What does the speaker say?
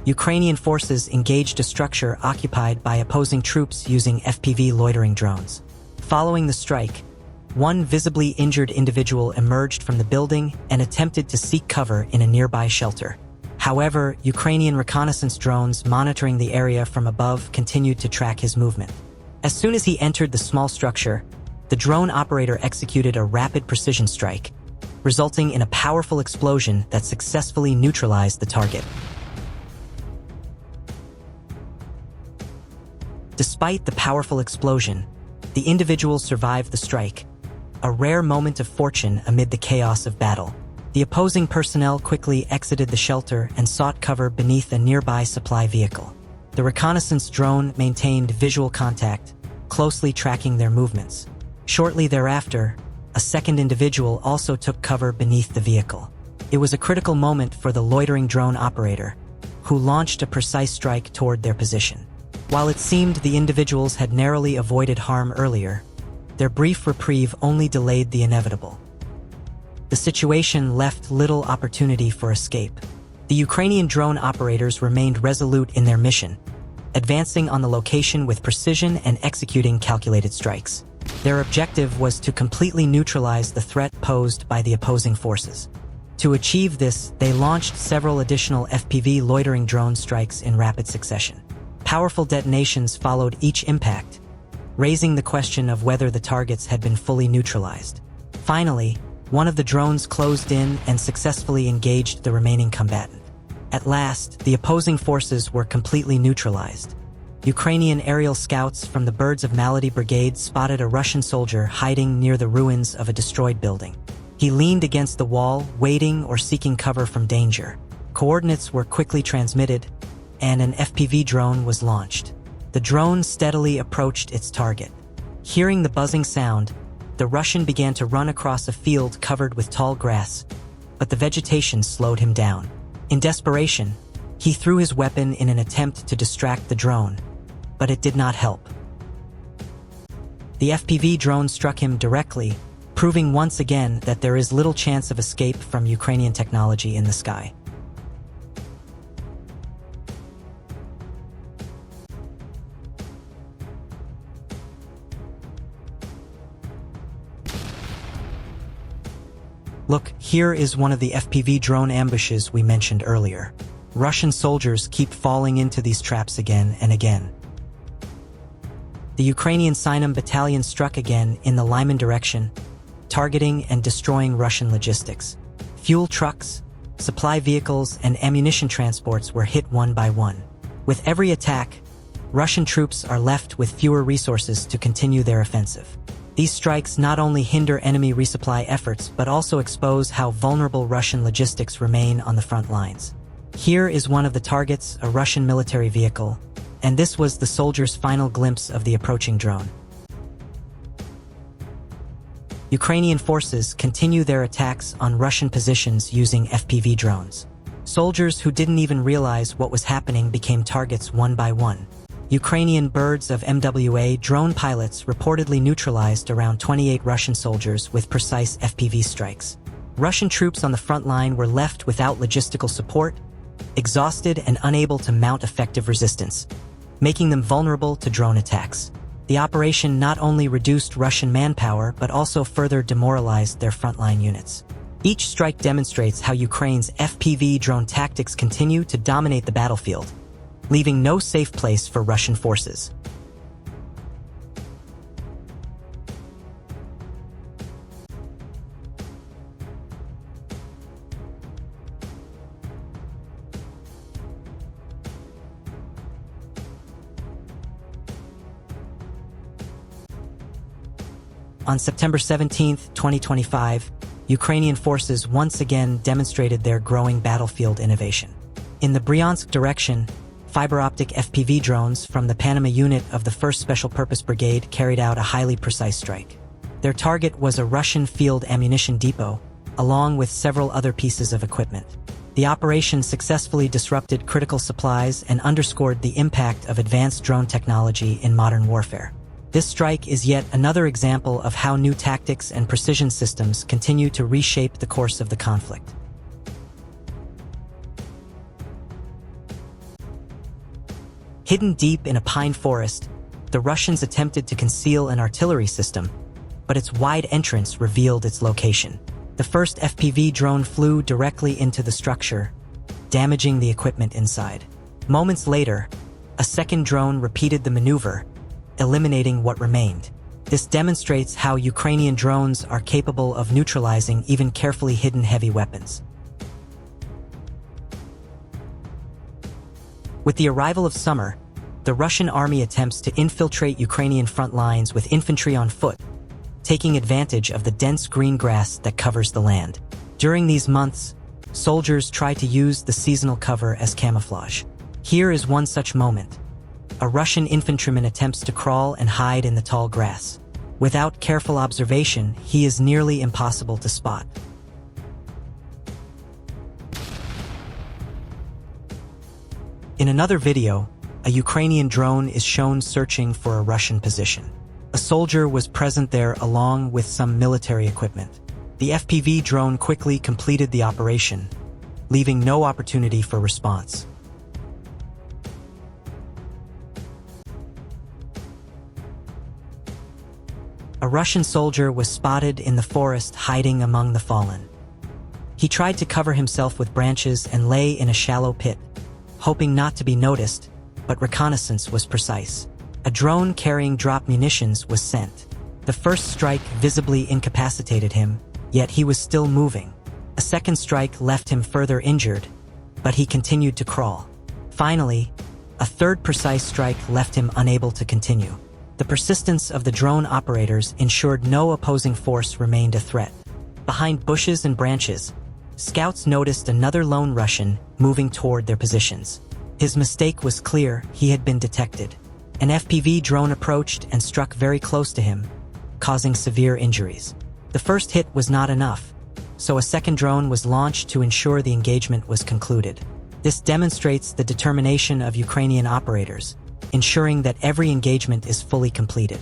Ukrainian forces engaged a structure occupied by opposing troops using FPV loitering drones. Following the strike, one visibly injured individual emerged from the building and attempted to seek cover in a nearby shelter. However, Ukrainian reconnaissance drones monitoring the area from above continued to track his movement. As soon as he entered the small structure, the drone operator executed a rapid precision strike, resulting in a powerful explosion that successfully neutralized the target. Despite the powerful explosion, the individual survived the strike, a rare moment of fortune amid the chaos of battle. The opposing personnel quickly exited the shelter and sought cover beneath a nearby supply vehicle. The reconnaissance drone maintained visual contact, closely tracking their movements. Shortly thereafter, a second individual also took cover beneath the vehicle. It was a critical moment for the loitering drone operator, who launched a precise strike toward their position. While it seemed the individuals had narrowly avoided harm earlier, their brief reprieve only delayed the inevitable. The situation left little opportunity for escape. The Ukrainian drone operators remained resolute in their mission, advancing on the location with precision and executing calculated strikes. Their objective was to completely neutralize the threat posed by the opposing forces. To achieve this, they launched several additional FPV loitering drone strikes in rapid succession. Powerful detonations followed each impact, raising the question of whether the targets had been fully neutralized. Finally, one of the drones closed in and successfully engaged the remaining combatant. At last, the opposing forces were completely neutralized. Ukrainian aerial scouts from the Birds of Malady Brigade spotted a Russian soldier hiding near the ruins of a destroyed building. He leaned against the wall, waiting or seeking cover from danger. Coordinates were quickly transmitted, and an FPV drone was launched. The drone steadily approached its target. Hearing the buzzing sound, the Russian began to run across a field covered with tall grass, but the vegetation slowed him down. In desperation, he threw his weapon in an attempt to distract the drone, but it did not help. The FPV drone struck him directly, proving once again that there is little chance of escape from Ukrainian technology in the sky. Look, here is one of the FPV drone ambushes we mentioned earlier. Russian soldiers keep falling into these traps again and again. The Ukrainian Sinum battalion struck again in the Lyman direction, targeting and destroying Russian logistics. Fuel trucks, supply vehicles, and ammunition transports were hit one by one. With every attack, Russian troops are left with fewer resources to continue their offensive. These strikes not only hinder enemy resupply efforts but also expose how vulnerable Russian logistics remain on the front lines. Here is one of the targets, a Russian military vehicle, and this was the soldier's final glimpse of the approaching drone. Ukrainian forces continue their attacks on Russian positions using FPV drones. Soldiers who didn't even realize what was happening became targets one by one. Ukrainian Birds of MWA drone pilots reportedly neutralized around 28 Russian soldiers with precise FPV strikes. Russian troops on the front line were left without logistical support, exhausted and unable to mount effective resistance, making them vulnerable to drone attacks. The operation not only reduced Russian manpower but also further demoralized their frontline units. Each strike demonstrates how Ukraine's FPV drone tactics continue to dominate the battlefield, leaving no safe place for Russian forces. On September 17, 2025, Ukrainian forces once again demonstrated their growing battlefield innovation. In the Bryansk direction, fiber-optic FPV drones from the Panama unit of the 1st Special Purpose Brigade carried out a highly precise strike. Their target was a Russian field ammunition depot, along with several other pieces of equipment. The operation successfully disrupted critical supplies and underscored the impact of advanced drone technology in modern warfare. This strike is yet another example of how new tactics and precision systems continue to reshape the course of the conflict. Hidden deep in a pine forest, the Russians attempted to conceal an artillery system, but its wide entrance revealed its location. The first FPV drone flew directly into the structure, damaging the equipment inside. Moments later, a second drone repeated the maneuver, eliminating what remained. This demonstrates how Ukrainian drones are capable of neutralizing even carefully hidden heavy weapons. With the arrival of summer, the Russian army attempts to infiltrate Ukrainian front lines with infantry on foot, taking advantage of the dense green grass that covers the land. During these months, soldiers try to use the seasonal cover as camouflage. Here is one such moment. A Russian infantryman attempts to crawl and hide in the tall grass. Without careful observation, he is nearly impossible to spot. In another video, a Ukrainian drone is shown searching for a Russian position. A soldier was present there along with some military equipment. The FPV drone quickly completed the operation, leaving no opportunity for response. A Russian soldier was spotted in the forest hiding among the fallen. He tried to cover himself with branches and lay in a shallow pit, hoping not to be noticed, but reconnaissance was precise. A drone carrying drop munitions was sent. The first strike visibly incapacitated him, yet he was still moving. A second strike left him further injured, but he continued to crawl. Finally, a third precise strike left him unable to continue. The persistence of the drone operators ensured no opposing force remained a threat. Behind bushes and branches, scouts noticed another lone Russian moving toward their positions. His mistake was clear, he had been detected. An FPV drone approached and struck very close to him, causing severe injuries. The first hit was not enough, so a second drone was launched to ensure the engagement was concluded. This demonstrates the determination of Ukrainian operators, ensuring that every engagement is fully completed.